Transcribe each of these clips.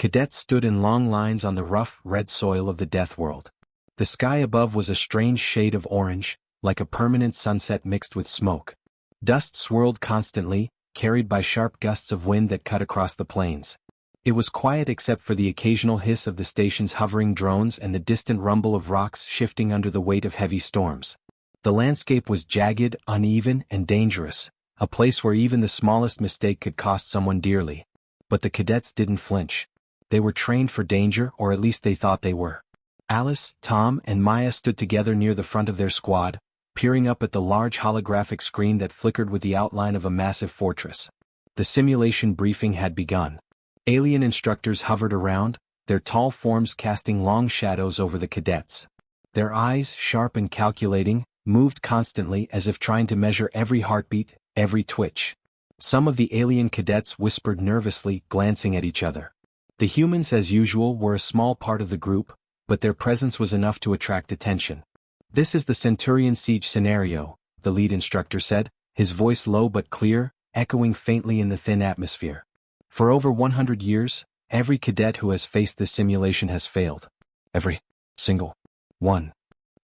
Cadets stood in long lines on the rough, red soil of the Death World. The sky above was a strange shade of orange, like a permanent sunset mixed with smoke. Dust swirled constantly, carried by sharp gusts of wind that cut across the plains. It was quiet except for the occasional hiss of the station's hovering drones and the distant rumble of rocks shifting under the weight of heavy storms. The landscape was jagged, uneven, and dangerous, a place where even the smallest mistake could cost someone dearly. But the cadets didn't flinch. They were trained for danger, or at least they thought they were. Alice, Tom, and Maya stood together near the front of their squad, peering up at the large holographic screen that flickered with the outline of a massive fortress. The simulation briefing had begun. Alien instructors hovered around, their tall forms casting long shadows over the cadets. Their eyes, sharp and calculating, moved constantly as if trying to measure every heartbeat, every twitch. Some of the alien cadets whispered nervously, glancing at each other. The humans, as usual, were a small part of the group, but their presence was enough to attract attention. "This is the Centurion siege scenario," the lead instructor said, his voice low but clear, echoing faintly in the thin atmosphere. "For over 100 years, every cadet who has faced this simulation has failed. Every single one."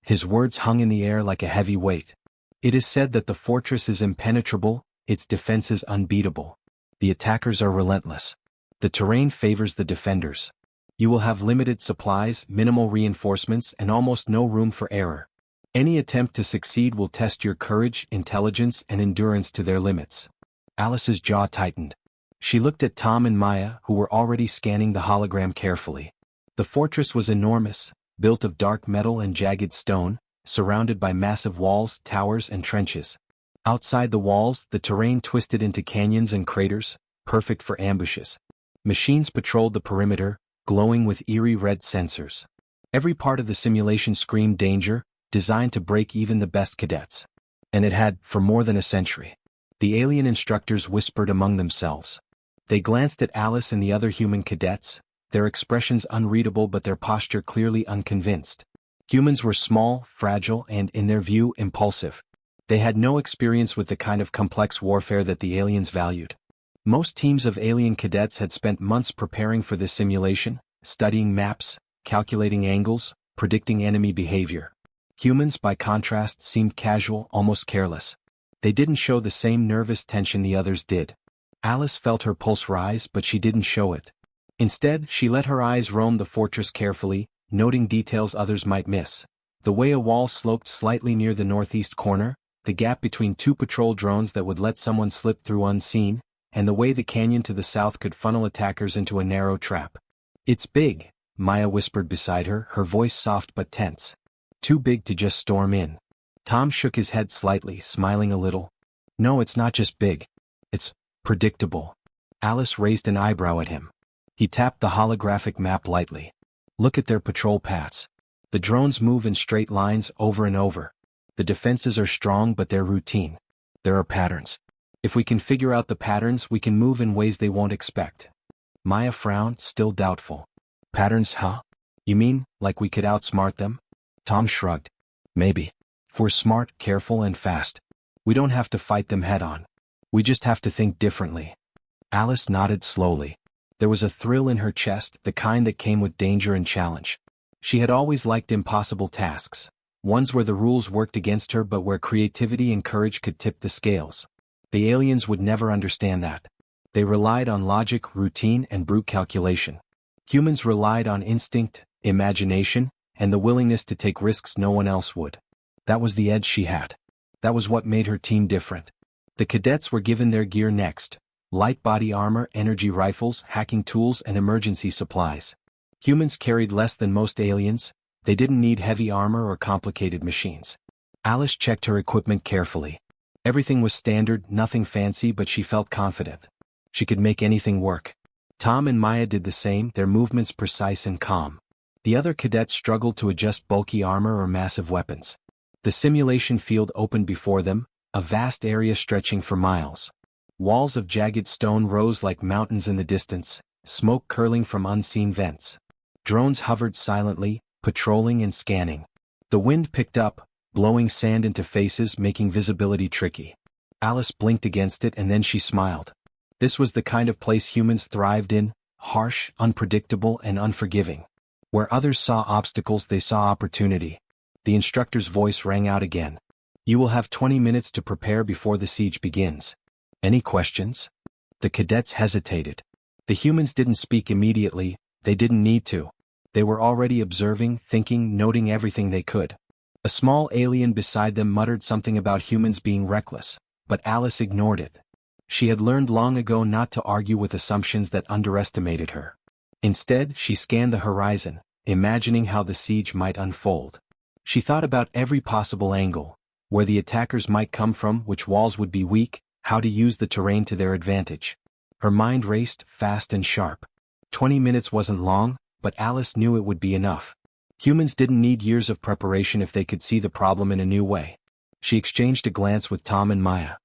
His words hung in the air like a heavy weight. "It is said that the fortress is impenetrable, its defenses unbeatable. The attackers are relentless. The terrain favors the defenders. You will have limited supplies, minimal reinforcements, and almost no room for error. Any attempt to succeed will test your courage, intelligence, and endurance to their limits." Alice's jaw tightened. She looked at Tom and Maya, who were already scanning the hologram carefully. The fortress was enormous, built of dark metal and jagged stone, surrounded by massive walls, towers, and trenches. Outside the walls, the terrain twisted into canyons and craters, perfect for ambushes. Machines patrolled the perimeter, glowing with eerie red sensors. Every part of the simulation screamed danger, designed to break even the best cadets. And it had, for more than a century. The alien instructors whispered among themselves. They glanced at Alice and the other human cadets, their expressions unreadable but their posture clearly unconvinced. Humans were small, fragile, and, in their view, impulsive. They had no experience with the kind of complex warfare that the aliens valued. Most teams of alien cadets had spent months preparing for this simulation, studying maps, calculating angles, predicting enemy behavior. Humans, by contrast, seemed casual, almost careless. They didn't show the same nervous tension the others did. Alice felt her pulse rise, but she didn't show it. Instead, she let her eyes roam the fortress carefully, noting details others might miss. The way a wall sloped slightly near the northeast corner, the gap between two patrol drones that would let someone slip through unseen, and the way the canyon to the south could funnel attackers into a narrow trap. "It's big," Maya whispered beside her, her voice soft but tense. "Too big to just storm in." Tom shook his head slightly, smiling a little. "No, it's not just big. It's predictable." Alice raised an eyebrow at him. He tapped the holographic map lightly. "Look at their patrol paths. The drones move in straight lines over and over. The defenses are strong but they're routine. There are patterns. If we can figure out the patterns, we can move in ways they won't expect." Maya frowned, still doubtful. "Patterns, huh? You mean, like we could outsmart them?" Tom shrugged. "Maybe. If we're smart, careful, and fast, we don't have to fight them head-on. We just have to think differently." Alice nodded slowly. There was a thrill in her chest, the kind that came with danger and challenge. She had always liked impossible tasks, ones where the rules worked against her but where creativity and courage could tip the scales. The aliens would never understand that. They relied on logic, routine, and brute calculation. Humans relied on instinct, imagination, and the willingness to take risks no one else would. That was the edge she had. That was what made her team different. The cadets were given their gear next: light body armor, energy rifles, hacking tools, and emergency supplies. Humans carried less than most aliens. They didn't need heavy armor or complicated machines. Alice checked her equipment carefully. Everything was standard, nothing fancy, but she felt confident. She could make anything work. Tom and Maya did the same, their movements precise and calm. The other cadets struggled to adjust bulky armor or massive weapons. The simulation field opened before them, a vast area stretching for miles. Walls of jagged stone rose like mountains in the distance, smoke curling from unseen vents. Drones hovered silently, patrolling and scanning. The wind picked up, blowing sand into faces, making visibility tricky. Alice blinked against it and then she smiled. This was the kind of place humans thrived in, harsh, unpredictable, and unforgiving. Where others saw obstacles, they saw opportunity. The instructor's voice rang out again. You will have 20 minutes to prepare before the siege begins. Any questions? The cadets hesitated. The humans didn't speak immediately, they didn't need to. They were already observing, thinking, noting everything they could. A small alien beside them muttered something about humans being reckless, but Alice ignored it. She had learned long ago not to argue with assumptions that underestimated her. Instead, she scanned the horizon, imagining how the siege might unfold. She thought about every possible angle, where the attackers might come from, which walls would be weak, how to use the terrain to their advantage. Her mind raced, fast and sharp. 20 minutes wasn't long, but Alice knew it would be enough. Humans didn't need years of preparation if they could see the problem in a new way. She exchanged a glance with Tom and Maya.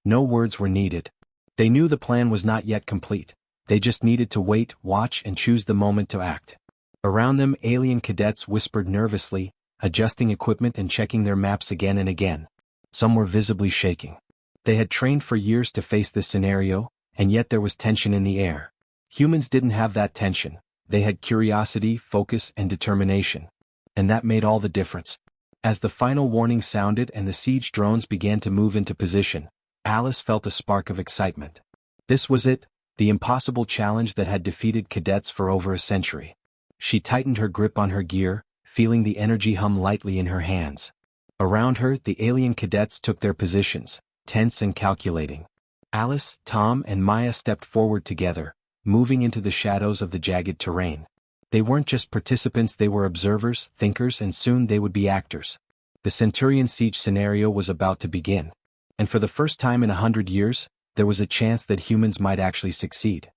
No words were needed. They knew the plan was not yet complete. They just needed to wait, watch, and choose the moment to act. Around them, alien cadets whispered nervously, adjusting equipment and checking their maps again and again. Some were visibly shaking. They had trained for years to face this scenario, and yet there was tension in the air. Humans didn't have that tension. They had curiosity, focus, and determination. And that made all the difference. As the final warning sounded and the siege drones began to move into position, Alice felt a spark of excitement. This was it, the impossible challenge that had defeated cadets for over a century. She tightened her grip on her gear, feeling the energy hum lightly in her hands. Around her, the alien cadets took their positions, tense and calculating. Alice, Tom, and Maya stepped forward together, moving into the shadows of the jagged terrain. They weren't just participants, they were observers, thinkers, and soon they would be actors. The Centurion siege scenario was about to begin. And for the first time in 100 years, there was a chance that humans might actually succeed.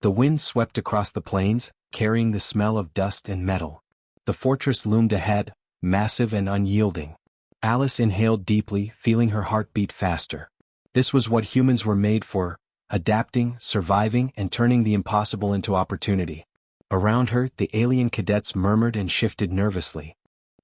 The wind swept across the plains, carrying the smell of dust and metal. The fortress loomed ahead, massive and unyielding. Alice inhaled deeply, feeling her heart beat faster. This was what humans were made for, adapting, surviving, and turning the impossible into opportunity. Around her, the alien cadets murmured and shifted nervously.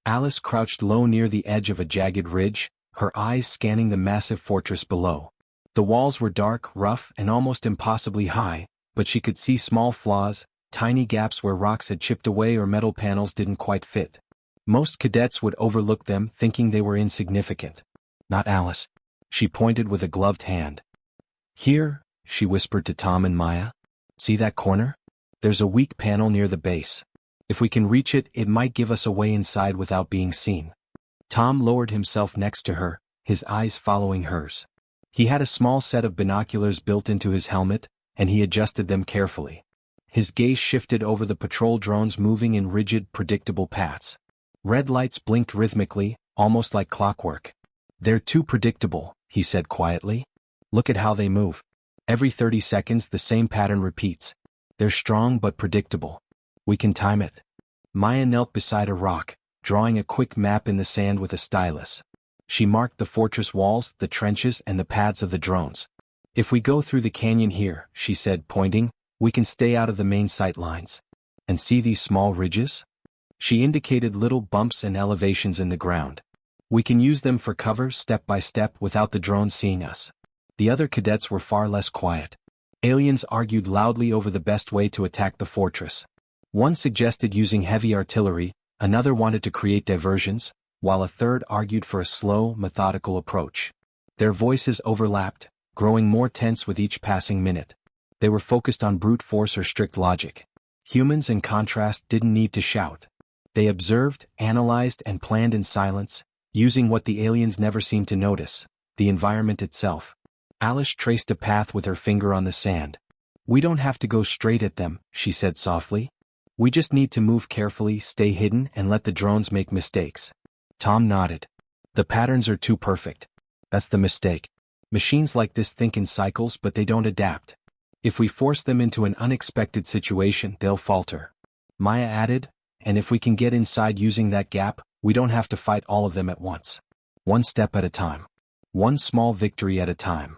Alice crouched low near the edge of a jagged ridge, her eyes scanning the massive fortress below. The walls were dark, rough, and almost impossibly high, but she could see small flaws, tiny gaps where rocks had chipped away or metal panels didn't quite fit. Most cadets would overlook them, thinking they were insignificant. Not Alice. She pointed with a gloved hand. Here, she whispered to Tom and Maya. See that corner? There's a weak panel near the base. If we can reach it, it might give us a way inside without being seen. Tom lowered himself next to her, his eyes following hers. He had a small set of binoculars built into his helmet, and he adjusted them carefully. His gaze shifted over the patrol drones moving in rigid, predictable paths. Red lights blinked rhythmically, almost like clockwork. They're too predictable, he said quietly. Look at how they move. Every 30 seconds the same pattern repeats. They're strong but predictable. We can time it. Maya knelt beside a rock, drawing a quick map in the sand with a stylus. She marked the fortress walls, the trenches, and the paths of the drones. If we go through the canyon here, she said, pointing, we can stay out of the main sight lines. And see these small ridges? She indicated little bumps and elevations in the ground. We can use them for cover step by step without the drones seeing us. The other cadets were far less quiet. Aliens argued loudly over the best way to attack the fortress. One suggested using heavy artillery, another wanted to create diversions, while a third argued for a slow, methodical approach. Their voices overlapped, growing more tense with each passing minute. They were focused on brute force or strict logic. Humans, in contrast, didn't need to shout. They observed, analyzed, and planned in silence, using what the aliens never seemed to notice, the environment itself. Alice traced a path with her finger on the sand. We don't have to go straight at them, she said softly. We just need to move carefully, stay hidden, and let the drones make mistakes. Tom nodded. The patterns are too perfect. That's the mistake. Machines like this think in cycles, but they don't adapt. If we force them into an unexpected situation, they'll falter. Maya added, and if we can get inside using that gap, we don't have to fight all of them at once. One step at a time. One small victory at a time.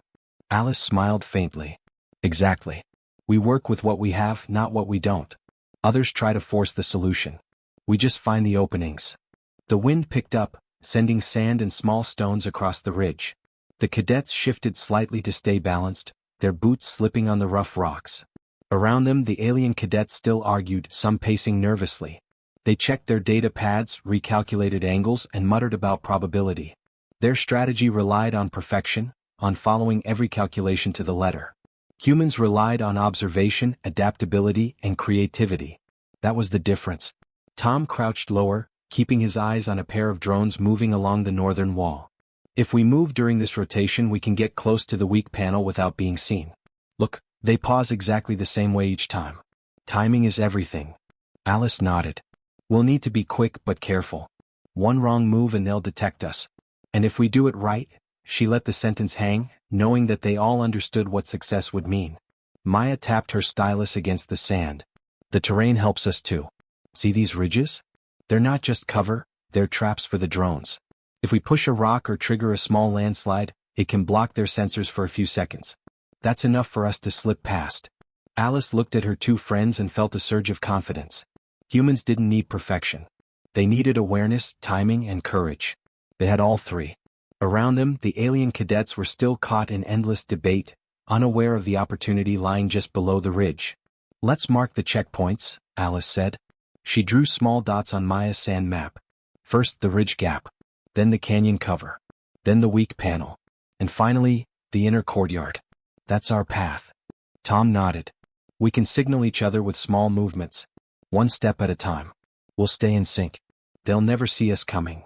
Alice smiled faintly. Exactly. We work with what we have, not what we don't. Others try to force the solution. We just find the openings. The wind picked up, sending sand and small stones across the ridge. The cadets shifted slightly to stay balanced, their boots slipping on the rough rocks. Around them the alien cadets still argued, some pacing nervously. They checked their data pads, recalculated angles, and muttered about probability. Their strategy relied on perfection, on following every calculation to the letter. Humans relied on observation, adaptability, and creativity. That was the difference. Tom crouched lower, keeping his eyes on a pair of drones moving along the northern wall. If we move during this rotation, we can get close to the weak panel without being seen. Look, they pause exactly the same way each time. Timing is everything. Alice nodded. We'll need to be quick but careful. One wrong move and they'll detect us. And if we do it right, she let the sentence hang, knowing that they all understood what success would mean. Maya tapped her stylus against the sand. The terrain helps us too. See these ridges? They're not just cover, they're traps for the drones. If we push a rock or trigger a small landslide, it can block their sensors for a few seconds. That's enough for us to slip past. Alice looked at her two friends and felt a surge of confidence. Humans didn't need perfection. They needed awareness, timing, and courage. They had all three. Around them, the alien cadets were still caught in endless debate, unaware of the opportunity lying just below the ridge. Let's mark the checkpoints, Alice said. She drew small dots on Maya's sand map. First the ridge gap, then the canyon cover, then the weak panel, and finally, the inner courtyard. That's our path. Tom nodded. We can signal each other with small movements. One step at a time. We'll stay in sync. They'll never see us coming.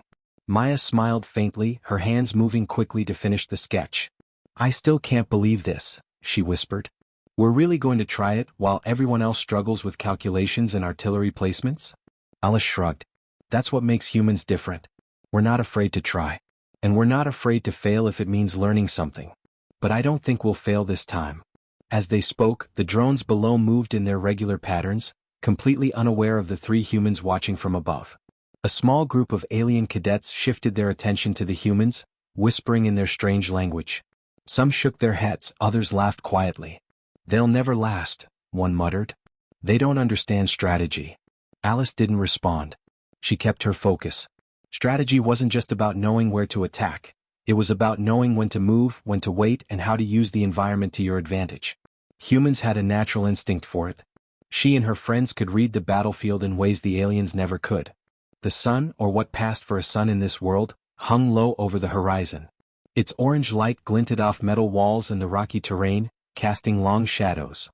Maya smiled faintly, her hands moving quickly to finish the sketch. I still can't believe this, she whispered. We're really going to try it while everyone else struggles with calculations and artillery placements? Alice shrugged. That's what makes humans different. We're not afraid to try. And we're not afraid to fail if it means learning something. But I don't think we'll fail this time. As they spoke, the drones below moved in their regular patterns, completely unaware of the three humans watching from above. A small group of alien cadets shifted their attention to the humans, whispering in their strange language. Some shook their heads, others laughed quietly. They'll never last, one muttered. They don't understand strategy. Alice didn't respond. She kept her focus. Strategy wasn't just about knowing where to attack. It was about knowing when to move, when to wait, and how to use the environment to your advantage. Humans had a natural instinct for it. She and her friends could read the battlefield in ways the aliens never could. The sun, or what passed for a sun in this world, hung low over the horizon. Its orange light glinted off metal walls and the rocky terrain, casting long shadows.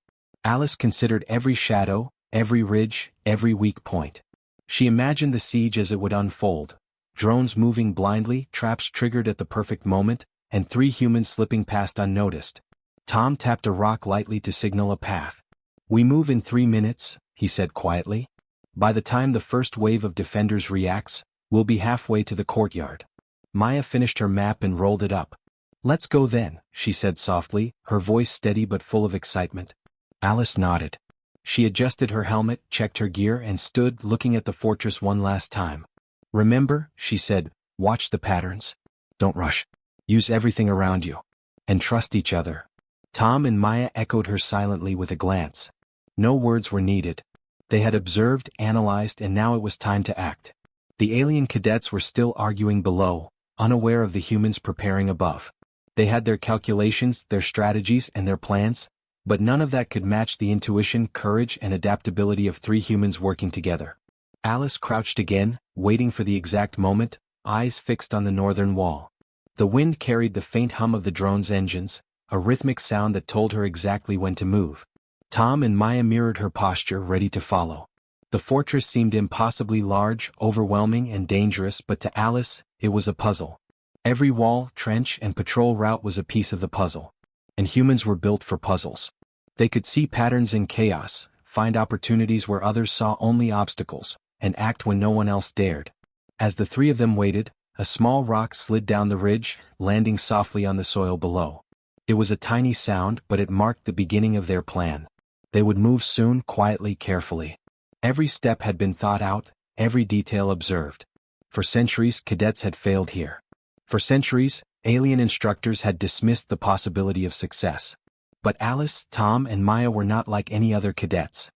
Alice considered every shadow, every ridge, every weak point. She imagined the siege as it would unfold. Drones moving blindly, traps triggered at the perfect moment, and three humans slipping past unnoticed. Tom tapped a rock lightly to signal a path. We move in 3 minutes, he said quietly. By the time the first wave of defenders reacts, we'll be halfway to the courtyard. Maya finished her map and rolled it up. Let's go then, she said softly, her voice steady but full of excitement. Alice nodded. She adjusted her helmet, checked her gear, and stood looking at the fortress one last time. Remember, she said, watch the patterns. Don't rush. Use everything around you. And trust each other. Tom and Maya echoed her silently with a glance. No words were needed. They had observed, analyzed, and now it was time to act. The alien cadets were still arguing below, unaware of the humans preparing above. They had their calculations, their strategies, and their plans, but none of that could match the intuition, courage, and adaptability of three humans working together. Alice crouched again, waiting for the exact moment, eyes fixed on the northern wall. The wind carried the faint hum of the drone's engines, a rhythmic sound that told her exactly when to move. Tom and Maya mirrored her posture, ready to follow. The fortress seemed impossibly large, overwhelming, and dangerous, but to Alice, it was a puzzle. Every wall, trench, and patrol route was a piece of the puzzle. And humans were built for puzzles. They could see patterns in chaos, find opportunities where others saw only obstacles, and act when no one else dared. As the three of them waited, a small rock slid down the ridge, landing softly on the soil below. It was a tiny sound, but it marked the beginning of their plan. They would move soon, quietly, carefully. Every step had been thought out, every detail observed. For centuries, cadets had failed here. For centuries, alien instructors had dismissed the possibility of success. But Alice, Tom, and Maya were not like any other cadets.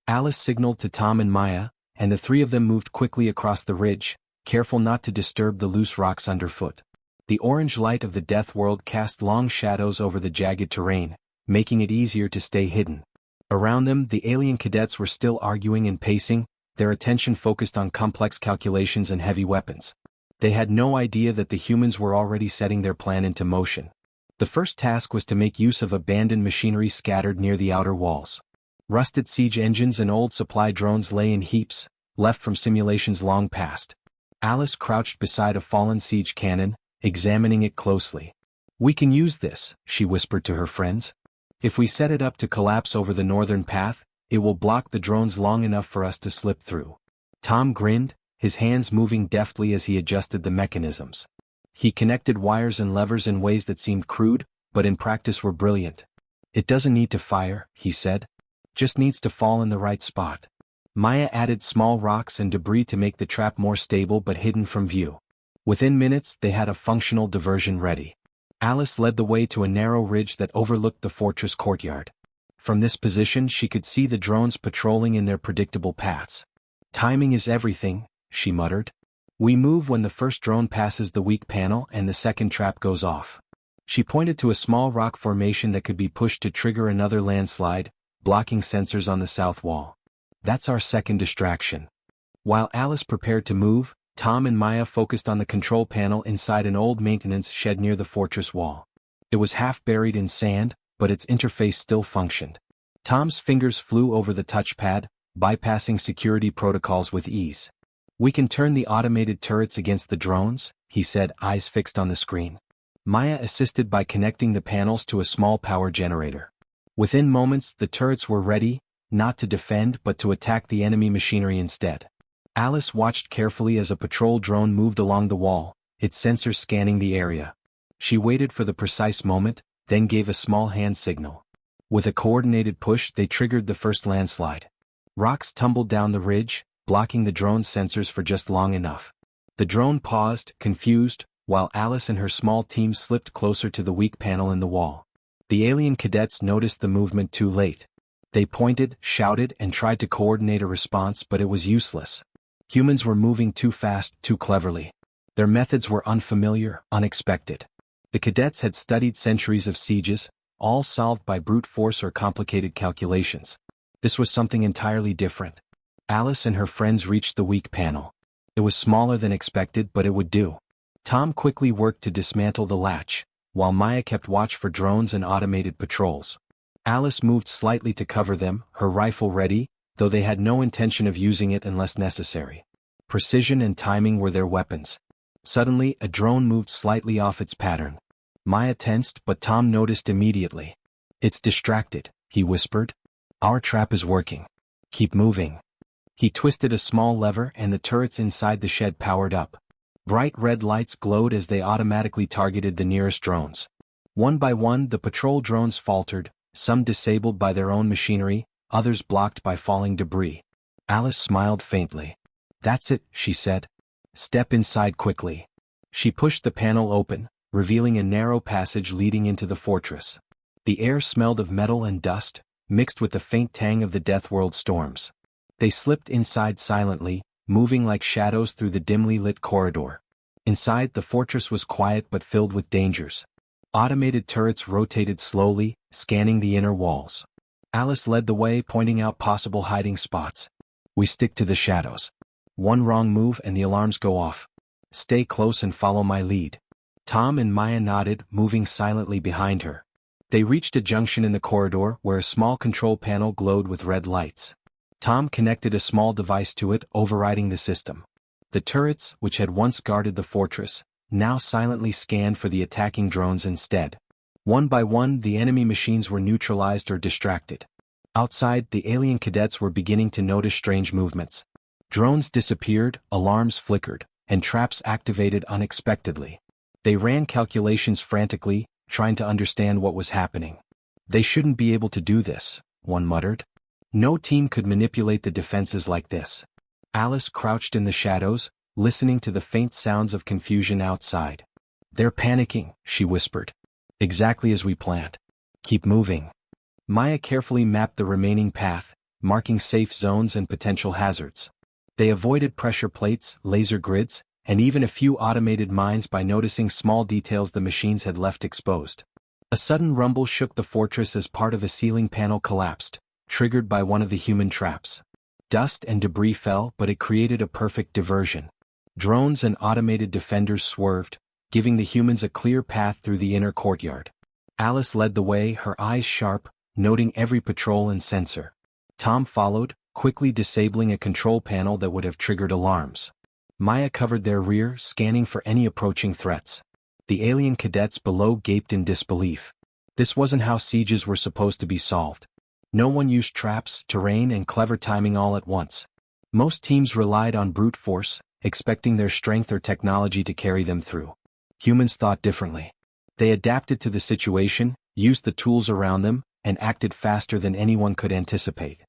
Alice signaled to Tom and Maya, and the three of them moved quickly across the ridge, careful not to disturb the loose rocks underfoot. The orange light of the death world cast long shadows over the jagged terrain, making it easier to stay hidden. Around them, the alien cadets were still arguing and pacing, their attention focused on complex calculations and heavy weapons. They had no idea that the humans were already setting their plan into motion. The first task was to make use of abandoned machinery scattered near the outer walls. Rusted siege engines and old supply drones lay in heaps, left from simulations long past. Alice crouched beside a fallen siege cannon, examining it closely. "We can use this," she whispered to her friends. "If we set it up to collapse over the northern path, it will block the drones long enough for us to slip through." Tom grinned, his hands moving deftly as he adjusted the mechanisms. He connected wires and levers in ways that seemed crude, but in practice were brilliant. "It doesn't need to fire," he said. "Just needs to fall in the right spot." Maya added small rocks and debris to make the trap more stable but hidden from view. Within minutes, they had a functional diversion ready. Alice led the way to a narrow ridge that overlooked the fortress courtyard. From this position, she could see the drones patrolling in their predictable paths. "Timing is everything," she muttered. "We move when the first drone passes the weak panel and the second trap goes off." She pointed to a small rock formation that could be pushed to trigger another landslide, blocking sensors on the south wall. "That's our second distraction." While Alice prepared to move, Tom and Maya focused on the control panel inside an old maintenance shed near the fortress wall. It was half buried in sand, but its interface still functioned. Tom's fingers flew over the touchpad, bypassing security protocols with ease. "We can turn the automated turrets against the drones," he said, eyes fixed on the screen. Maya assisted by connecting the panels to a small power generator. Within moments, the turrets were ready, not to defend but to attack the enemy machinery instead. Alice watched carefully as a patrol drone moved along the wall, its sensors scanning the area. She waited for the precise moment, then gave a small hand signal. With a coordinated push, they triggered the first landslide. Rocks tumbled down the ridge, blocking the drone's sensors for just long enough. The drone paused, confused, while Alice and her small team slipped closer to the weak panel in the wall. The alien cadets noticed the movement too late. They pointed, shouted, and tried to coordinate a response, but it was useless. Humans were moving too fast, too cleverly. Their methods were unfamiliar, unexpected. The cadets had studied centuries of sieges, all solved by brute force or complicated calculations. This was something entirely different. Alice and her friends reached the weak panel. It was smaller than expected, but it would do. Tom quickly worked to dismantle the latch, while Maya kept watch for drones and automated patrols. Alice moved slightly to cover them, her rifle ready, though they had no intention of using it unless necessary. Precision and timing were their weapons. Suddenly, a drone moved slightly off its pattern. Maya tensed, but Tom noticed immediately. "It's distracted," he whispered. "Our trap is working. Keep moving." He twisted a small lever and the turrets inside the shed powered up. Bright red lights glowed as they automatically targeted the nearest drones. One by one, the patrol drones faltered, some disabled by their own machinery, others blocked by falling debris. Alice smiled faintly. "That's it," she said. "Step inside quickly." She pushed the panel open, revealing a narrow passage leading into the fortress. The air smelled of metal and dust, mixed with the faint tang of the Deathworld storms. They slipped inside silently, moving like shadows through the dimly lit corridor. Inside, the fortress was quiet but filled with dangers. Automated turrets rotated slowly, scanning the inner walls. Alice led the way, pointing out possible hiding spots. "We stick to the shadows. One wrong move and the alarms go off. Stay close and follow my lead." Tom and Maya nodded, moving silently behind her. They reached a junction in the corridor where a small control panel glowed with red lights. Tom connected a small device to it, overriding the system. The turrets, which had once guarded the fortress, now silently scanned for the attacking drones instead. One by one, the enemy machines were neutralized or distracted. Outside, the alien cadets were beginning to notice strange movements. Drones disappeared, alarms flickered, and traps activated unexpectedly. They ran calculations frantically, trying to understand what was happening. "They shouldn't be able to do this," one muttered. "No team could manipulate the defenses like this." Alice crouched in the shadows, listening to the faint sounds of confusion outside. "They're panicking," she whispered. "Exactly as we planned. Keep moving." Maya carefully mapped the remaining path, marking safe zones and potential hazards. They avoided pressure plates, laser grids, and even a few automated mines by noticing small details the machines had left exposed. A sudden rumble shook the fortress as part of a ceiling panel collapsed, triggered by one of the human traps. Dust and debris fell, but it created a perfect diversion. Drones and automated defenders swerved, giving the humans a clear path through the inner courtyard. Alice led the way, her eyes sharp, noting every patrol and sensor. Tom followed, quickly disabling a control panel that would have triggered alarms. Maya covered their rear, scanning for any approaching threats. The alien cadets below gaped in disbelief. This wasn't how sieges were supposed to be solved. No one used traps, terrain, and clever timing all at once. Most teams relied on brute force, expecting their strength or technology to carry them through. Humans thought differently. They adapted to the situation, used the tools around them, and acted faster than anyone could anticipate.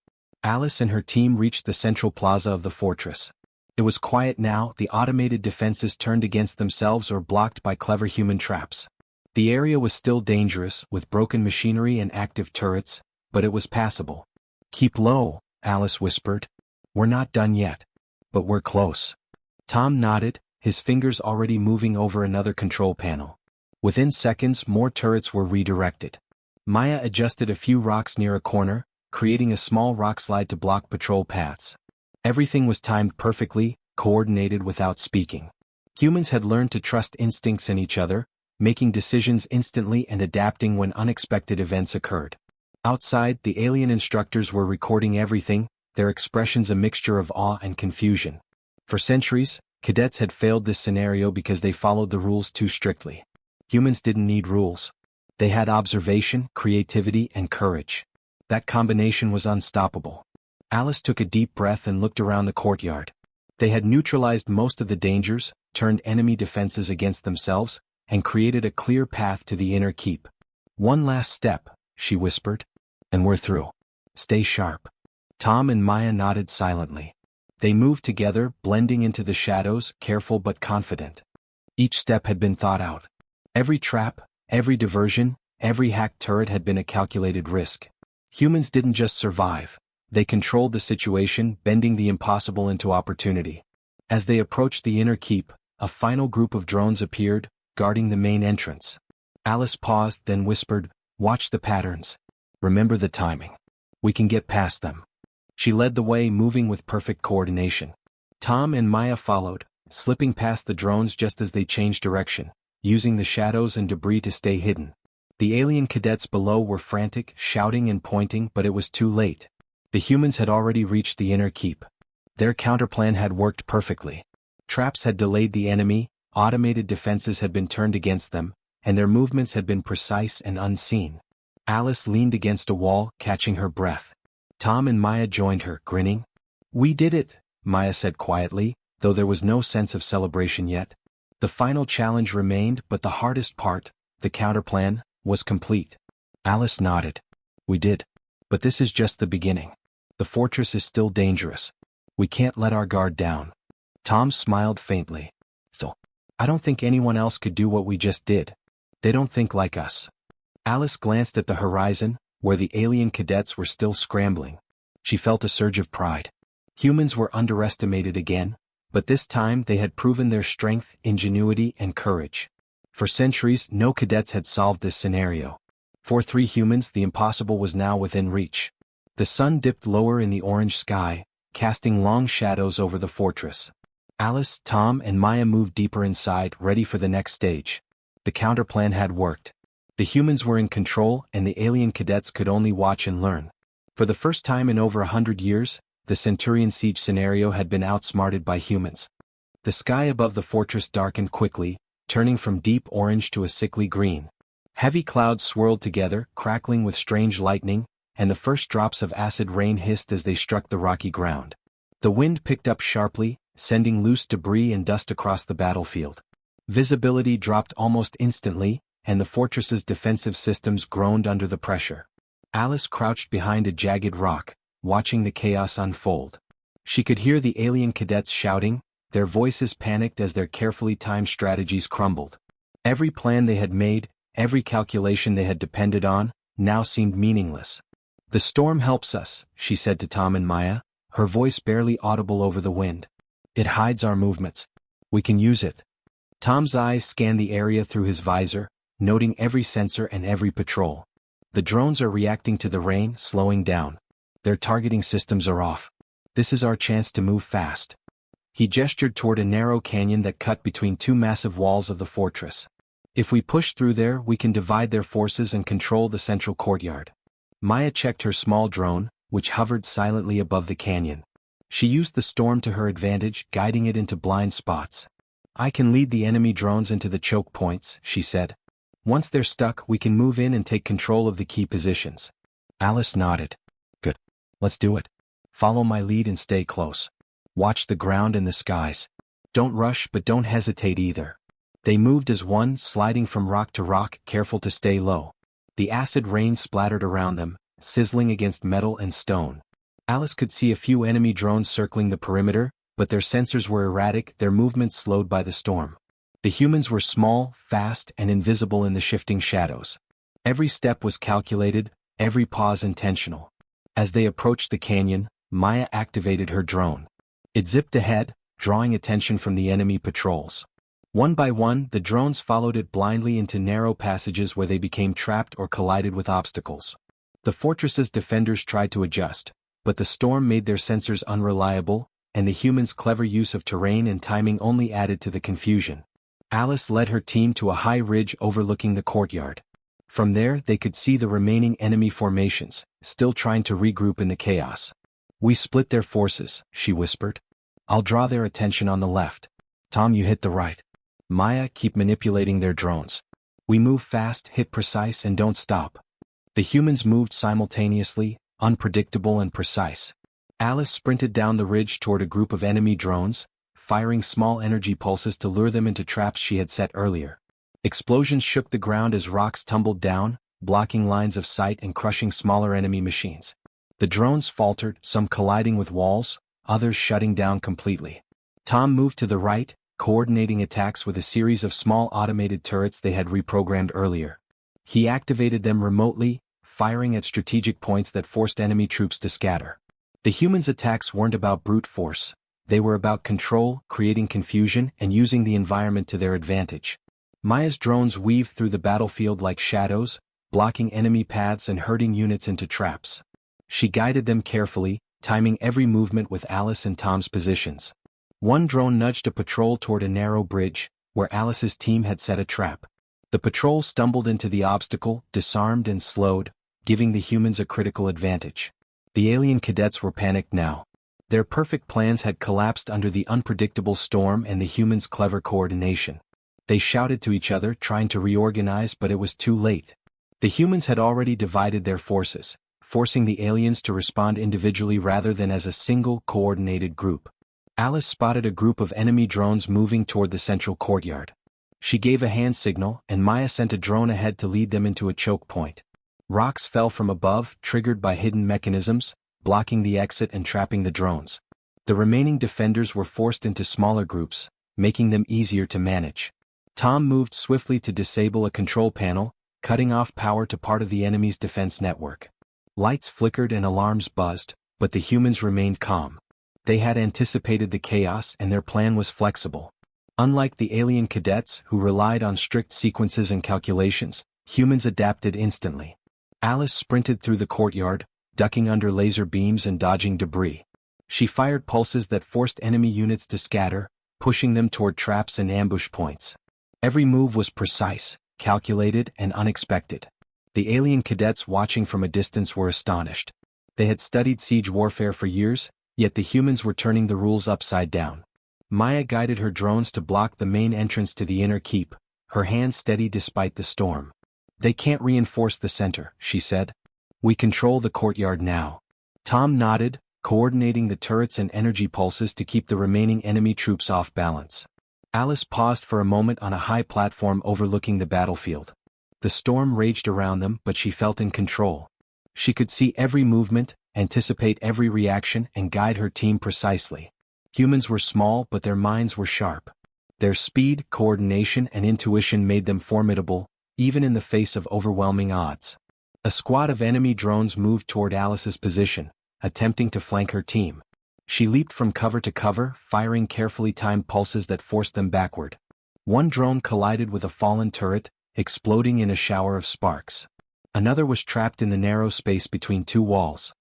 Alice and her team reached the central plaza of the fortress. It was quiet now, the automated defenses turned against themselves or blocked by clever human traps. The area was still dangerous, with broken machinery and active turrets, but it was passable. "Keep low," Alice whispered. "We're not done yet. But we're close." Tom nodded, his fingers already moving over another control panel. Within seconds, more turrets were redirected. Maya adjusted a few rocks near a corner, creating a small rock slide to block patrol paths. Everything was timed perfectly, coordinated without speaking. Humans had learned to trust instincts in each other, making decisions instantly and adapting when unexpected events occurred. Outside, the alien instructors were recording everything, their expressions a mixture of awe and confusion. For centuries, cadets had failed this scenario because they followed the rules too strictly. Humans didn't need rules. They had observation, creativity, and courage. That combination was unstoppable. Alice took a deep breath and looked around the courtyard. They had neutralized most of the dangers, turned enemy defenses against themselves, and created a clear path to the inner keep. "One last step," she whispered. "And we're through. Stay sharp." Tom and Maya nodded silently. They moved together, blending into the shadows, careful but confident. Each step had been thought out. Every trap, every diversion, every hacked turret had been a calculated risk. Humans didn't just survive. They controlled the situation, bending the impossible into opportunity. As they approached the inner keep, a final group of drones appeared, guarding the main entrance. Alice paused, then whispered, "Watch the patterns. Remember the timing. We can get past them." She led the way, moving with perfect coordination. Tom and Maya followed, slipping past the drones just as they changed direction, using the shadows and debris to stay hidden. The alien cadets below were frantic, shouting and pointing, but it was too late. The humans had already reached the inner keep. Their counterplan had worked perfectly. Traps had delayed the enemy, automated defenses had been turned against them, and their movements had been precise and unseen. Alice leaned against a wall, catching her breath. Tom and Maya joined her, grinning. "We did it," Maya said quietly, though there was no sense of celebration yet. The final challenge remained, but the hardest part, the counterplan, was complete. Alice nodded. "We did. But this is just the beginning. The fortress is still dangerous. We can't let our guard down." Tom smiled faintly. "So, I don't think anyone else could do what we just did. They don't think like us." Alice glanced at the horizon, where the alien cadets were still scrambling. She felt a surge of pride. Humans were underestimated again, but this time they had proven their strength, ingenuity, and courage. For centuries, no cadets had solved this scenario. For 3 humans, the impossible was now within reach. The sun dipped lower in the orange sky, casting long shadows over the fortress. Alice, Tom, and Maya moved deeper inside, ready for the next stage. The counterplan had worked. The humans were in control, and the alien cadets could only watch and learn. For the first time in over 100 years, the Centurion siege scenario had been outsmarted by humans. The sky above the fortress darkened quickly, turning from deep orange to a sickly green. Heavy clouds swirled together, crackling with strange lightning, and the first drops of acid rain hissed as they struck the rocky ground. The wind picked up sharply, sending loose debris and dust across the battlefield. Visibility dropped almost instantly, and the fortress's defensive systems groaned under the pressure. Alice crouched behind a jagged rock, watching the chaos unfold. She could hear the alien cadets shouting, their voices panicked as their carefully timed strategies crumbled. Every plan they had made, every calculation they had depended on, now seemed meaningless. "The storm helps us," she said to Tom and Maya, her voice barely audible over the wind. "It hides our movements. We can use it." Tom's eyes scanned the area through his visor, noting every sensor and every patrol. "The drones are reacting to the rain, slowing down. Their targeting systems are off. This is our chance to move fast. He gestured toward a narrow canyon that cut between two massive walls of the fortress. If we push through there, we can divide their forces and control the central courtyard. Maya checked her small drone, which hovered silently above the canyon. She used the storm to her advantage, guiding it into blind spots. I can lead the enemy drones into the choke points, she said. Once they're stuck, we can move in and take control of the key positions. Alice nodded. Good. Let's do it. Follow my lead and stay close. Watch the ground and the skies. Don't rush, but don't hesitate either. They moved as one, sliding from rock to rock, careful to stay low. The acid rain splattered around them, sizzling against metal and stone. Alice could see a few enemy drones circling the perimeter, but their sensors were erratic, their movements slowed by the storm. The humans were small, fast, and invisible in the shifting shadows. Every step was calculated, every pause intentional. As they approached the canyon, Maya activated her drone. It zipped ahead, drawing attention from the enemy patrols. One by one, the drones followed it blindly into narrow passages where they became trapped or collided with obstacles. The fortress's defenders tried to adjust, but the storm made their sensors unreliable, and the humans' clever use of terrain and timing only added to the confusion. Alice led her team to a high ridge overlooking the courtyard. From there, they could see the remaining enemy formations, still trying to regroup in the chaos. We split their forces, she whispered. I'll draw their attention on the left. Tom, you hit the right. Maya, keep manipulating their drones. We move fast, hit precise, and don't stop. The humans moved simultaneously, unpredictable and precise. Alice sprinted down the ridge toward a group of enemy drones, firing small energy pulses to lure them into traps she had set earlier. Explosions shook the ground as rocks tumbled down, blocking lines of sight and crushing smaller enemy machines. The drones faltered, some colliding with walls, others shutting down completely. Tom moved to the right, coordinating attacks with a series of small automated turrets they had reprogrammed earlier. He activated them remotely, firing at strategic points that forced enemy troops to scatter. The humans' attacks weren't about brute force. They were about control, creating confusion, and using the environment to their advantage. Maya's drones weaved through the battlefield like shadows, blocking enemy paths and herding units into traps. She guided them carefully, timing every movement with Alice and Tom's positions. One drone nudged a patrol toward a narrow bridge, where Alice's team had set a trap. The patrol stumbled into the obstacle, disarmed and slowed, giving the humans a critical advantage. The alien cadets were panicked now. Their perfect plans had collapsed under the unpredictable storm and the humans' clever coordination. They shouted to each other, trying to reorganize, but it was too late. The humans had already divided their forces, forcing the aliens to respond individually rather than as a single, coordinated group. Alice spotted a group of enemy drones moving toward the central courtyard. She gave a hand signal, and Maya sent a drone ahead to lead them into a choke point. Rocks fell from above, triggered by hidden mechanisms, blocking the exit and trapping the drones. The remaining defenders were forced into smaller groups, making them easier to manage. Tom moved swiftly to disable a control panel, cutting off power to part of the enemy's defense network. Lights flickered and alarms buzzed, but the humans remained calm. They had anticipated the chaos and their plan was flexible. Unlike the alien cadets who relied on strict sequences and calculations, humans adapted instantly. Alice sprinted through the courtyard, ducking under laser beams and dodging debris. She fired pulses that forced enemy units to scatter, pushing them toward traps and ambush points. Every move was precise, calculated, and unexpected. The alien cadets watching from a distance were astonished. They had studied siege warfare for years, yet the humans were turning the rules upside down. Maya guided her drones to block the main entrance to the inner keep, her hands steady despite the storm. They can't reinforce the center, she said. We control the courtyard now. Tom nodded, coordinating the turrets and energy pulses to keep the remaining enemy troops off balance. Alice paused for a moment on a high platform overlooking the battlefield. The storm raged around them, but she felt in control. She could see every movement, anticipate every reaction, and guide her team precisely. Humans were small, but their minds were sharp. Their speed, coordination, and intuition made them formidable, even in the face of overwhelming odds. A squad of enemy drones moved toward Alice's position, attempting to flank her team. She leaped from cover to cover, firing carefully timed pulses that forced them backward. One drone collided with a fallen turret, exploding in a shower of sparks. Another was trapped in the narrow space between two walls.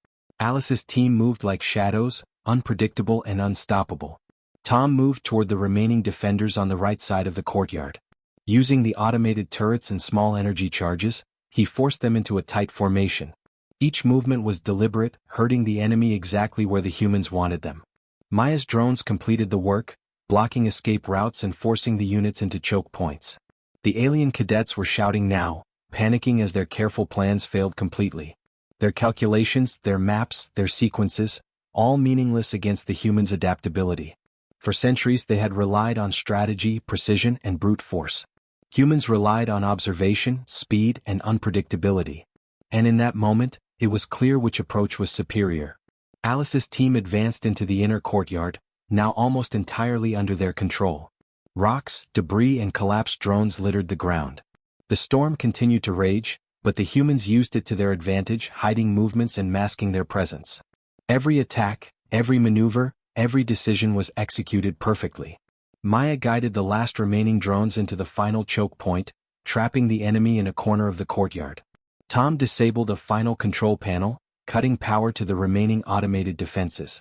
Alice's team moved like shadows, unpredictable and unstoppable. Tom moved toward the remaining defenders on the right side of the courtyard. Using the automated turrets and small energy charges, he forced them into a tight formation. Each movement was deliberate, hurting the enemy exactly where the humans wanted them. Maya's drones completed the work, blocking escape routes and forcing the units into choke points. The alien cadets were shouting now, panicking as their careful plans failed completely. Their calculations, their maps, their sequences, all meaningless against the humans' adaptability. For centuries they had relied on strategy, precision, and brute force. Humans relied on observation, speed, and unpredictability. And in that moment, it was clear which approach was superior. Alice's team advanced into the inner courtyard, now almost entirely under their control. Rocks, debris, and collapsed drones littered the ground. The storm continued to rage, but the humans used it to their advantage, hiding movements and masking their presence. Every attack, every maneuver, every decision was executed perfectly. Maya guided the last remaining drones into the final choke point, trapping the enemy in a corner of the courtyard. Tom disabled a final control panel, cutting power to the remaining automated defenses.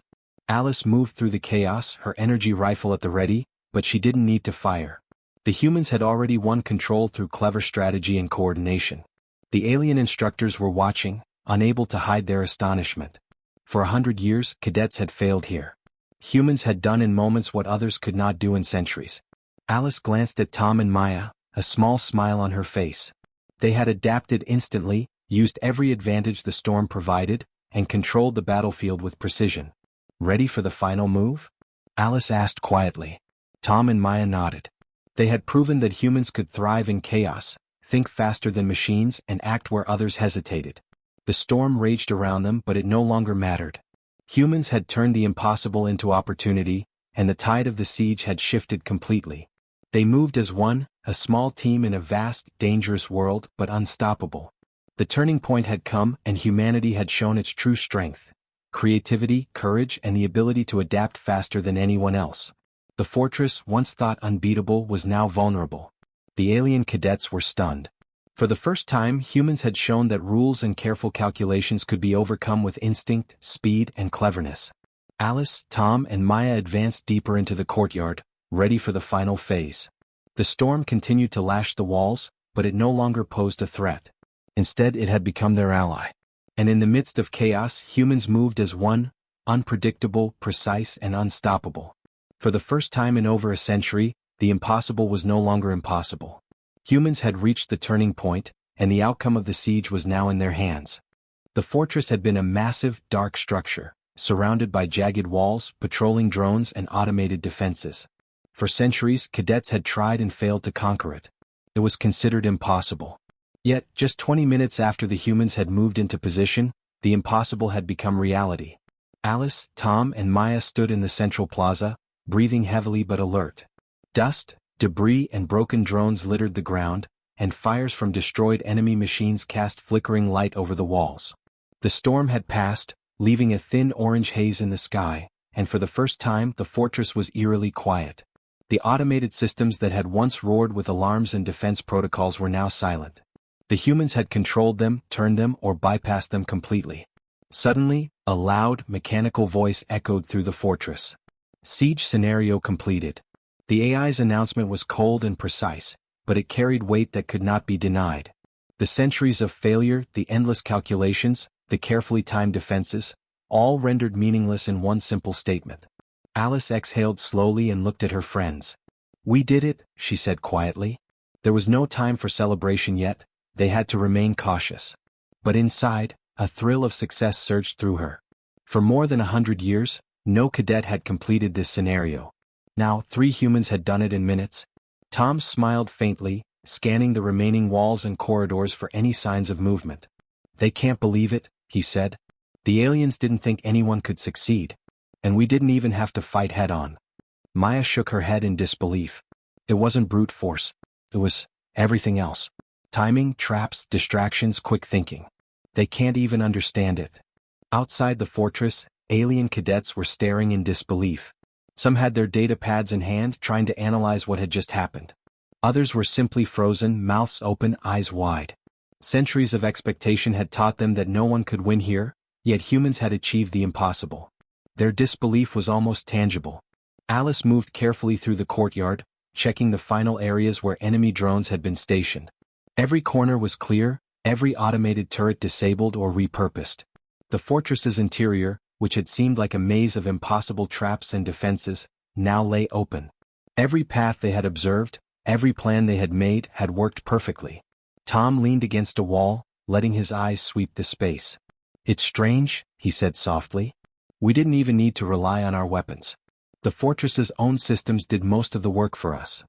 Alice moved through the chaos, her energy rifle at the ready, but she didn't need to fire. The humans had already won control through clever strategy and coordination. The alien instructors were watching, unable to hide their astonishment. For 100 years, cadets had failed here. Humans had done in moments what others could not do in centuries. Alice glanced at Tom and Maya, a small smile on her face. They had adapted instantly, used every advantage the storm provided, and controlled the battlefield with precision. Ready for the final move? Alice asked quietly. Tom and Maya nodded. They had proven that humans could thrive in chaos, think faster than machines, and act where others hesitated. The storm raged around them, but it no longer mattered. Humans had turned the impossible into opportunity, and the tide of the siege had shifted completely. They moved as one, a small team in a vast, dangerous world, but unstoppable. The turning point had come, and humanity had shown its true strength: creativity, courage, and the ability to adapt faster than anyone else. The fortress, once thought unbeatable, was now vulnerable. The alien cadets were stunned. For the first time, humans had shown that rules and careful calculations could be overcome with instinct, speed, and cleverness. Alice, Tom, and Maya advanced deeper into the courtyard, ready for the final phase. The storm continued to lash the walls, but it no longer posed a threat. Instead, it had become their ally. And in the midst of chaos, humans moved as one, unpredictable, precise, and unstoppable. For the first time in over a century, the impossible was no longer impossible. Humans had reached the turning point, and the outcome of the siege was now in their hands. The fortress had been a massive, dark structure, surrounded by jagged walls, patrolling drones, and automated defenses. For centuries, cadets had tried and failed to conquer it. It was considered impossible. Yet, just 20 minutes after the humans had moved into position, the impossible had become reality. Alice, Tom, and Maya stood in the central plaza, breathing heavily but alert. Dust, debris, and broken drones littered the ground, and fires from destroyed enemy machines cast flickering light over the walls. The storm had passed, leaving a thin orange haze in the sky, and for the first time the fortress was eerily quiet. The automated systems that had once roared with alarms and defense protocols were now silent. The humans had controlled them, turned them, or bypassed them completely. Suddenly, a loud, mechanical voice echoed through the fortress. Siege scenario completed. The AI's announcement was cold and precise, but it carried weight that could not be denied. The centuries of failure, the endless calculations, the carefully timed defenses, all rendered meaningless in one simple statement. Alice exhaled slowly and looked at her friends. "We did it," she said quietly. There was no time for celebration yet, they had to remain cautious. But inside, a thrill of success surged through her. For more than 100 years, no cadet had completed this scenario. Now 3 humans had done it in minutes. Tom smiled faintly, scanning the remaining walls and corridors for any signs of movement. "They can't believe it," he said. "The aliens didn't think anyone could succeed. And we didn't even have to fight head-on." Maya shook her head in disbelief. It wasn't brute force. It was everything else. Timing, traps, distractions, quick thinking. They can't even understand it. Outside the fortress, alien cadets were staring in disbelief. Some had their data pads in hand, trying to analyze what had just happened. Others were simply frozen, mouths open, eyes wide. Centuries of expectation had taught them that no one could win here, Yet humans had achieved the impossible. Their disbelief was almost tangible. Alice moved carefully through the courtyard, checking the final areas where enemy drones had been stationed. Every corner was clear, every automated turret disabled or repurposed. The fortress's interior, which had seemed like a maze of impossible traps and defenses, now lay open. Every path they had observed, every plan they had made had worked perfectly. Tom leaned against a wall, letting his eyes sweep the space. "It's strange," he said softly. "We didn't even need to rely on our weapons. The fortress's own systems did most of the work for us."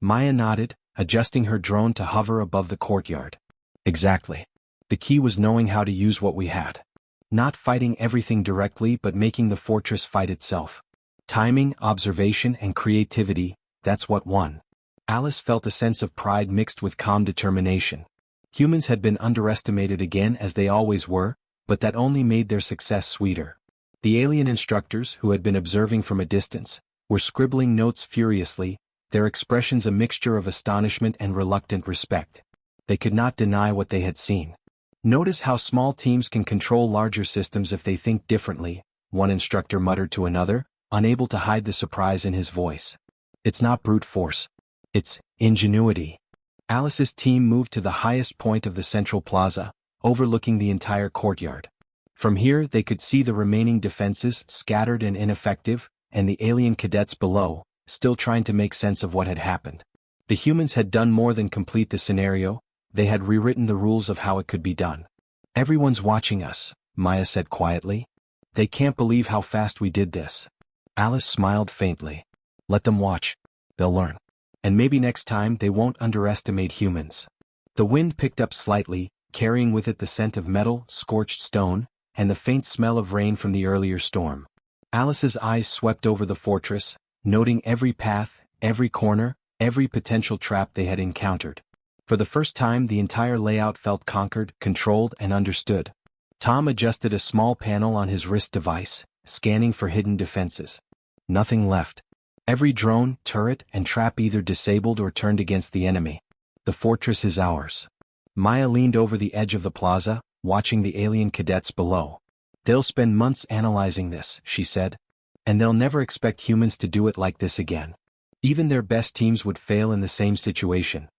Maya nodded, adjusting her drone to hover above the courtyard. "Exactly. The key was knowing how to use what we had. Not fighting everything directly but making the fortress fight itself. Timing, observation, and creativity, that's what won." Alice felt a sense of pride mixed with calm determination. Humans had been underestimated again as they always were, but that only made their success sweeter. The alien instructors, who had been observing from a distance, were scribbling notes furiously, their expressions a mixture of astonishment and reluctant respect. They could not deny what they had seen. "Notice how small teams can control larger systems if they think differently," one instructor muttered to another, unable to hide the surprise in his voice. "It's not brute force. It's ingenuity." Alice's team moved to the highest point of the central plaza, overlooking the entire courtyard. From here they could see the remaining defenses scattered and ineffective, and the alien cadets below, still trying to make sense of what had happened. The humans had done more than complete the scenario, they had rewritten the rules of how it could be done. "Everyone's watching us," Maya said quietly. "They can't believe how fast we did this." Alice smiled faintly. "Let them watch. They'll learn. And maybe next time they won't underestimate humans." The wind picked up slightly, carrying with it the scent of metal, scorched stone, and the faint smell of rain from the earlier storm. Alice's eyes swept over the fortress, noting every path, every corner, every potential trap they had encountered. For the first time the entire layout felt conquered, controlled, and understood. Tom adjusted a small panel on his wrist device, scanning for hidden defenses. Nothing left. Every drone, turret, and trap either disabled or turned against the enemy. "The fortress is ours." Maya leaned over the edge of the plaza, watching the alien cadets below. "They'll spend months analyzing this," she said. "And they'll never expect humans to do it like this again. Even their best teams would fail in the same situation."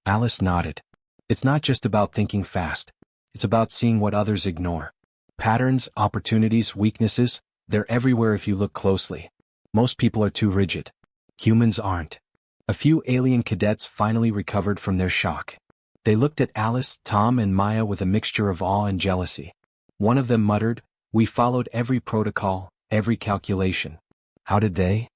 Alice nodded. "It's not just about thinking fast. It's about seeing what others ignore. Patterns, opportunities, weaknesses, they're everywhere if you look closely. Most people are too rigid. Humans aren't." A few alien cadets finally recovered from their shock. They looked at Alice, Tom, and Maya with a mixture of awe and jealousy. One of them muttered, "We followed every protocol, every calculation." "How did they?"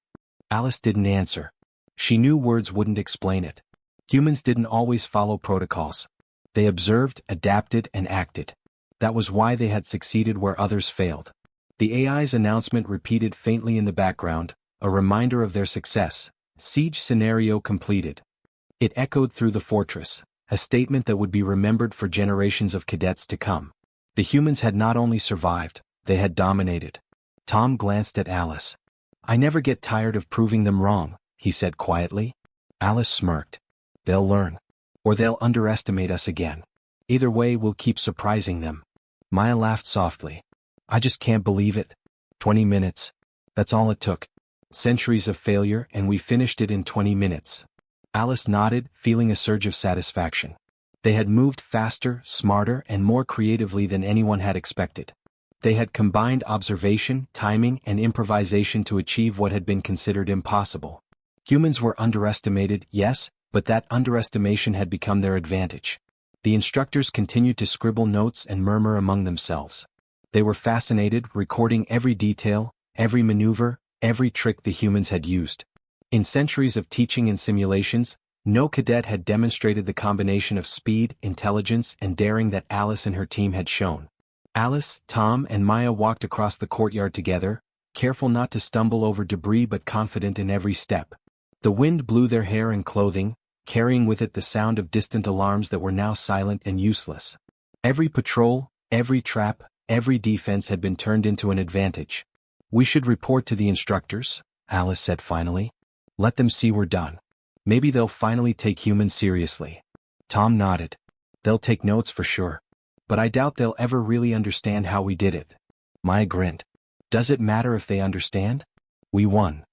Alice didn't answer. She knew words wouldn't explain it. Humans didn't always follow protocols. They observed, adapted, and acted. That was why they had succeeded where others failed. The AI's announcement repeated faintly in the background, a reminder of their success. "Siege scenario completed." It echoed through the fortress, a statement that would be remembered for generations of cadets to come. The humans had not only survived, they had dominated. Tom glanced at Alice. "I never get tired of proving them wrong," he said quietly. Alice smirked. "They'll learn. Or they'll underestimate us again. Either way we'll keep surprising them." Maya laughed softly. "I just can't believe it. 20 minutes. That's all it took. Centuries of failure and we finished it in 20 minutes. Alice nodded, feeling a surge of satisfaction. They had moved faster, smarter, and more creatively than anyone had expected. They had combined observation, timing, and improvisation to achieve what had been considered impossible. Humans were underestimated, yes, but that underestimation had become their advantage. The instructors continued to scribble notes and murmur among themselves. They were fascinated, recording every detail, every maneuver, every trick the humans had used. In centuries of teaching and simulations, no cadet had demonstrated the combination of speed, intelligence, and daring that Alice and her team had shown. Alice, Tom, and Maya walked across the courtyard together, careful not to stumble over debris but confident in every step. The wind blew their hair and clothing, carrying with it the sound of distant alarms that were now silent and useless. Every patrol, every trap, every defense had been turned into an advantage. "We should report to the instructors," Alice said finally. "Let them see we're done. Maybe they'll finally take humans seriously." Tom nodded. "They'll take notes for sure. But I doubt they'll ever really understand how we did it." Maya grinned. Does it matter if they understand? We won.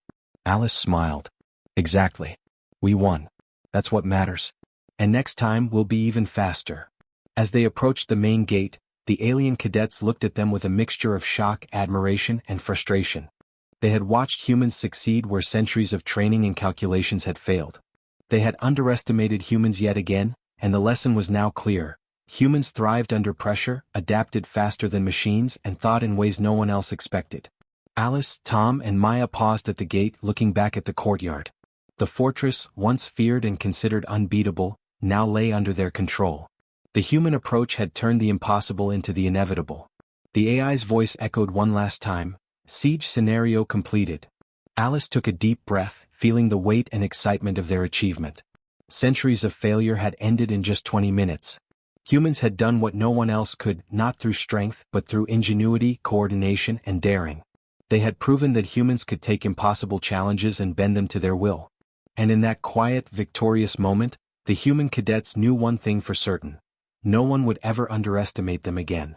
Alice smiled. Exactly. We won. That's what matters. And next time we'll be even faster. As they approached the main gate, the alien cadets looked at them with a mixture of shock, admiration, and frustration. They had watched humans succeed where centuries of training and calculations had failed. They had underestimated humans yet again, and the lesson was now clear. Humans thrived under pressure, adapted faster than machines, and thought in ways no one else expected. Alice, Tom, and Maya paused at the gate, looking back at the courtyard. The fortress, once feared and considered unbeatable, now lay under their control. The human approach had turned the impossible into the inevitable. The AI's voice echoed one last time. Siege scenario completed. Alice took a deep breath, feeling the weight and excitement of their achievement. Centuries of failure had ended in just 20 minutes. Humans had done what no one else could, not through strength but through ingenuity, coordination, and daring. They had proven that humans could take impossible challenges and bend them to their will. And in that quiet, victorious moment, the human cadets knew one thing for certain. No one would ever underestimate them again.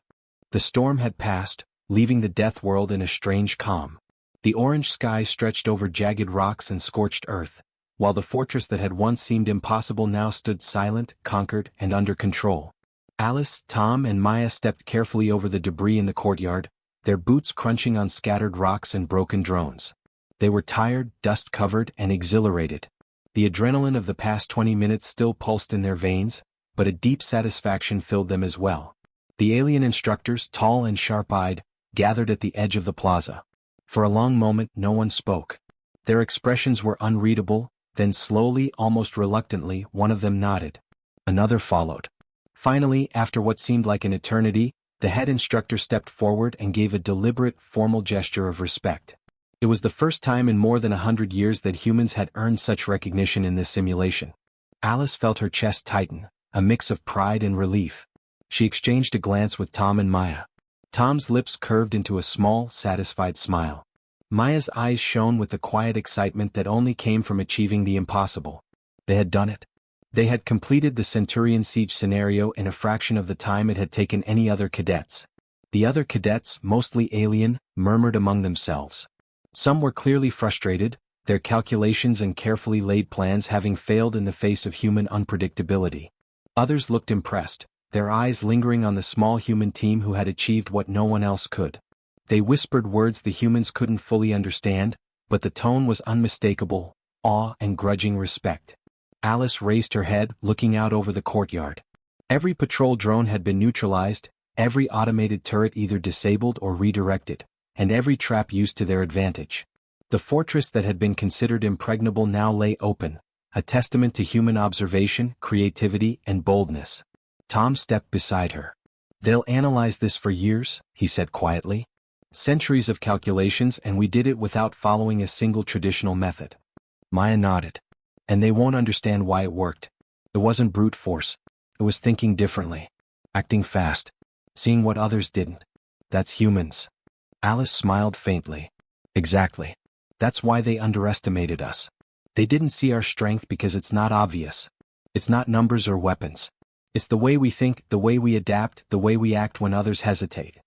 The storm had passed, leaving the death world in a strange calm. The orange sky stretched over jagged rocks and scorched earth, while the fortress that had once seemed impossible now stood silent, conquered, and under control. Alice, Tom, and Maya stepped carefully over the debris in the courtyard, their boots crunching on scattered rocks and broken drones. They were tired, dust-covered, and exhilarated. The adrenaline of the past 20 minutes still pulsed in their veins, but a deep satisfaction filled them as well. The alien instructors, tall and sharp-eyed, gathered at the edge of the plaza. For a long moment no one spoke. Their expressions were unreadable, then slowly, almost reluctantly, one of them nodded. Another followed. Finally, after what seemed like an eternity, the head instructor stepped forward and gave a deliberate, formal gesture of respect. It was the first time in more than 100 years that humans had earned such recognition in this simulation. Alice felt her chest tighten, a mix of pride and relief. She exchanged a glance with Tom and Maya. Tom's lips curved into a small, satisfied smile. Maya's eyes shone with the quiet excitement that only came from achieving the impossible. They had done it. They had completed the Centurion siege scenario in a fraction of the time it had taken any other cadets. The other cadets, mostly alien, murmured among themselves. Some were clearly frustrated, their calculations and carefully laid plans having failed in the face of human unpredictability. Others looked impressed, their eyes lingering on the small human team who had achieved what no one else could. They whispered words the humans couldn't fully understand, but the tone was unmistakable, awe and grudging respect. Alice raised her head, looking out over the courtyard. Every patrol drone had been neutralized, every automated turret either disabled or redirected, and every trap used to their advantage. The fortress that had been considered impregnable now lay open, a testament to human observation, creativity, and boldness. Tom stepped beside her. "They'll analyze this for years," he said quietly. "Centuries of calculations, and we did it without following a single traditional method." Maya nodded. "And they won't understand why it worked. It wasn't brute force. It was thinking differently. Acting fast. Seeing what others didn't. That's humans." Alice smiled faintly. "Exactly. That's why they underestimated us. They didn't see our strength because it's not obvious. It's not numbers or weapons. It's the way we think, the way we adapt, the way we act when others hesitate."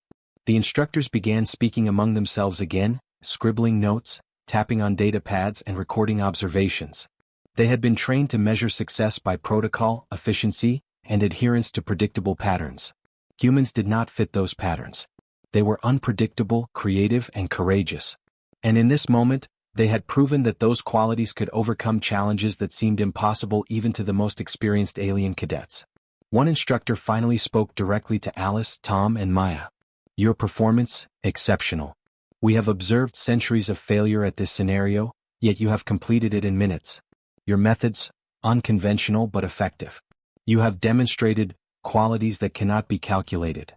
The instructors began speaking among themselves again, scribbling notes, tapping on data pads and recording observations. They had been trained to measure success by protocol, efficiency, and adherence to predictable patterns. Humans did not fit those patterns. They were unpredictable, creative, and courageous. And in this moment, they had proven that those qualities could overcome challenges that seemed impossible even to the most experienced alien cadets. One instructor finally spoke directly to Alice, Tom, and Maya. "Your performance, exceptional. We have observed centuries of failure at this scenario, yet you have completed it in minutes. Your methods, unconventional but effective. You have demonstrated qualities that cannot be calculated."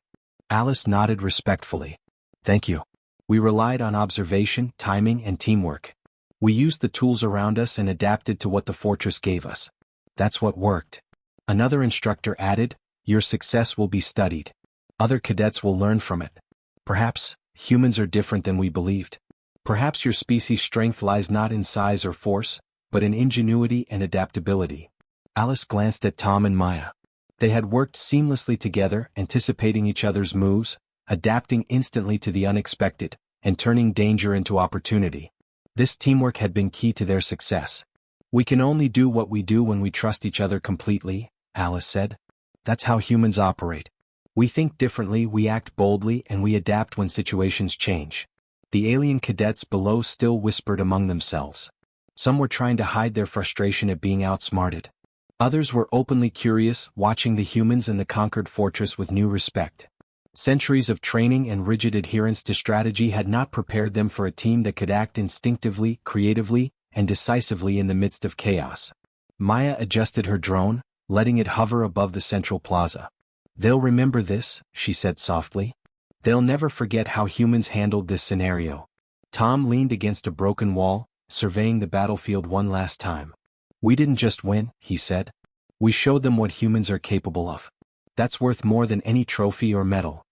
Alice nodded respectfully. "Thank you. We relied on observation, timing, and teamwork. We used the tools around us and adapted to what the fortress gave us. That's what worked." Another instructor added, "Your success will be studied. Other cadets will learn from it. Perhaps humans are different than we believed. Perhaps your species' strength lies not in size or force, but in ingenuity and adaptability." Alice glanced at Tom and Maya. They had worked seamlessly together, anticipating each other's moves, adapting instantly to the unexpected, and turning danger into opportunity. This teamwork had been key to their success. "We can only do what we do when we trust each other completely," Alice said. "That's how humans operate. We think differently, we act boldly, and we adapt when situations change." The alien cadets below still whispered among themselves. Some were trying to hide their frustration at being outsmarted. Others were openly curious, watching the humans in the conquered fortress with new respect. Centuries of training and rigid adherence to strategy had not prepared them for a team that could act instinctively, creatively, and decisively in the midst of chaos. Maya adjusted her drone, letting it hover above the central plaza. "They'll remember this," she said softly. "They'll never forget how humans handled this scenario." Tom leaned against a broken wall, surveying the battlefield one last time. "We didn't just win," he said. "We showed them what humans are capable of. That's worth more than any trophy or medal."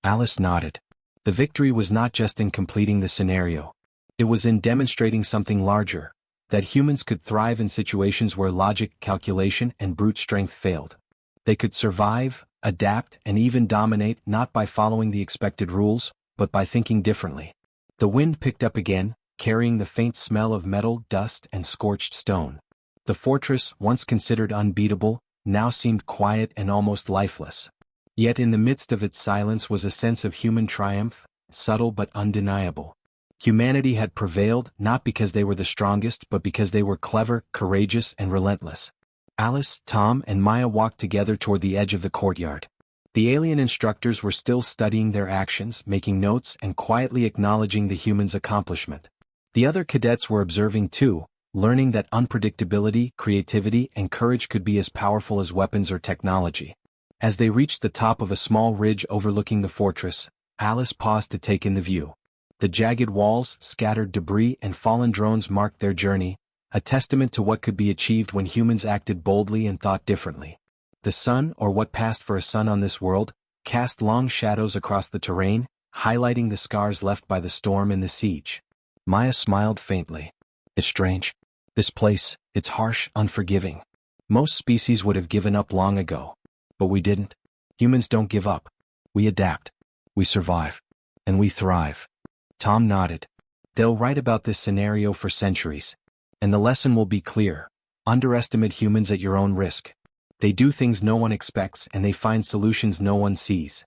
Alice nodded. The victory was not just in completing the scenario. It was in demonstrating something larger, that humans could thrive in situations where logic, calculation, and brute strength failed. They could survive, adapt, and even dominate not by following the expected rules, but by thinking differently. The wind picked up again, carrying the faint smell of metal, dust, and scorched stone. The fortress, once considered unbeatable, now seemed quiet and almost lifeless. Yet in the midst of its silence was a sense of human triumph, subtle but undeniable. Humanity had prevailed not because they were the strongest but because they were clever, courageous, and relentless. Alice, Tom, and Maya walked together toward the edge of the courtyard. The alien instructors were still studying their actions, making notes, and quietly acknowledging the humans' accomplishment. The other cadets were observing too, learning that unpredictability, creativity, and courage could be as powerful as weapons or technology. As they reached the top of a small ridge overlooking the fortress, Alice paused to take in the view. The jagged walls, scattered debris, and fallen drones marked their journey, a testament to what could be achieved when humans acted boldly and thought differently. The sun, or what passed for a sun on this world, cast long shadows across the terrain, highlighting the scars left by the storm and the siege. Maya smiled faintly. "It's strange. This place, it's harsh, unforgiving. Most species would have given up long ago. But we didn't. Humans don't give up. We adapt. We survive. And we thrive." Tom nodded. "They'll write about this scenario for centuries. And the lesson will be clear. Underestimate humans at your own risk. They do things no one expects and they find solutions no one sees."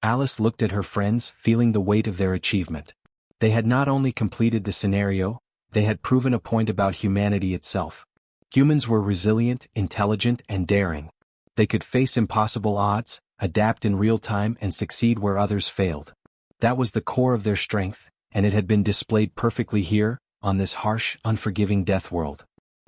Alice looked at her friends, feeling the weight of their achievement. They had not only completed the scenario, they had proven a point about humanity itself. Humans were resilient, intelligent, and daring. They could face impossible odds, adapt in real time, and succeed where others failed. That was the core of their strength, and it had been displayed perfectly here, on this harsh, unforgiving death world.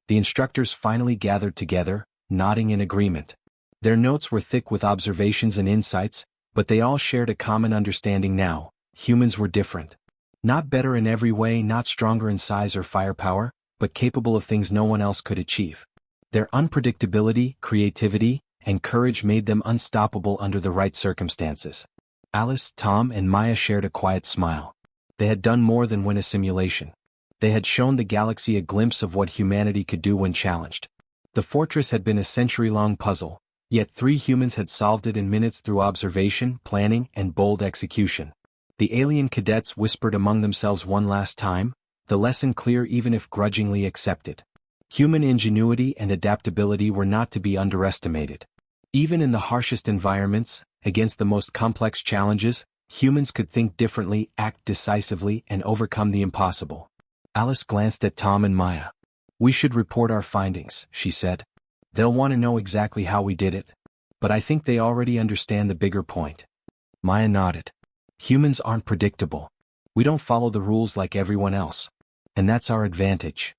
The instructors finally gathered together, nodding in agreement. Their notes were thick with observations and insights, but they all shared a common understanding now: humans were different. Not better in every way, not stronger in size or firepower, but capable of things no one else could achieve. Their unpredictability, creativity, and courage made them unstoppable under the right circumstances. Alice, Tom, and Maya shared a quiet smile. They had done more than win a simulation. They had shown the galaxy a glimpse of what humanity could do when challenged. The fortress had been a century-long puzzle, yet 3 humans had solved it in minutes through observation, planning, and bold execution. The alien cadets whispered among themselves one last time, the lesson clear even if grudgingly accepted. Human ingenuity and adaptability were not to be underestimated. Even in the harshest environments, against the most complex challenges, humans could think differently, act decisively, and overcome the impossible. Alice glanced at Tom and Maya. "We should report our findings," she said. "They'll want to know exactly how we did it. But I think they already understand the bigger point." Maya nodded. "Humans aren't predictable. We don't follow the rules like everyone else. And that's our advantage."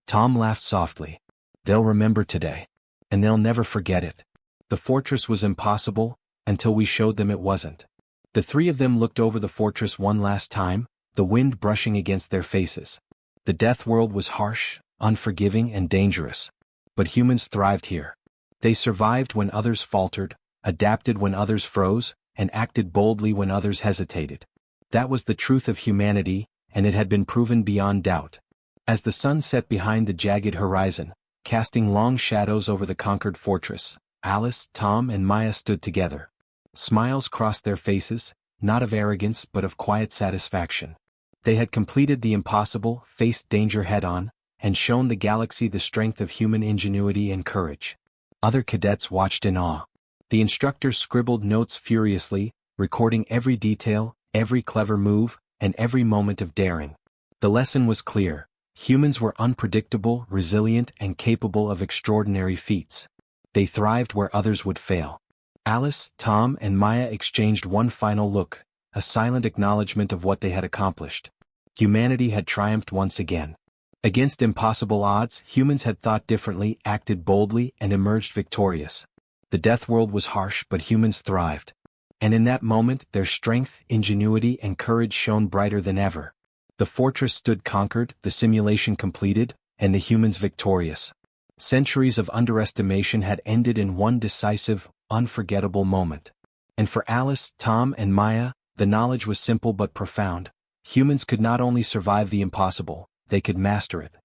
Tom laughed softly. "They'll remember today. And they'll never forget it. The fortress was impossible, until we showed them it wasn't." The 3 of them looked over the fortress one last time, the wind brushing against their faces. The death world was harsh, unforgiving, and dangerous. But humans thrived here. They survived when others faltered, adapted when others froze, and acted boldly when others hesitated. That was the truth of humanity, and it had been proven beyond doubt. As the sun set behind the jagged horizon, casting long shadows over the conquered fortress, Alice, Tom, and Maya stood together. Smiles crossed their faces, not of arrogance but of quiet satisfaction. They had completed the impossible, faced danger head-on, and shown the galaxy the strength of human ingenuity and courage. Other cadets watched in awe. The instructors scribbled notes furiously, recording every detail, every clever move, and every moment of daring. The lesson was clear. Humans were unpredictable, resilient, and capable of extraordinary feats. They thrived where others would fail. Alice, Tom, and Maya exchanged one final look, a silent acknowledgement of what they had accomplished. Humanity had triumphed once again. Against impossible odds, humans had thought differently, acted boldly, and emerged victorious. The death world was harsh, but humans thrived. And in that moment, their strength, ingenuity, and courage shone brighter than ever. The fortress stood conquered, the simulation completed, and the humans victorious. Centuries of underestimation had ended in one decisive, unforgettable moment. And for Alice, Tom, and Maya, the knowledge was simple but profound. Humans could not only survive the impossible, they could master it.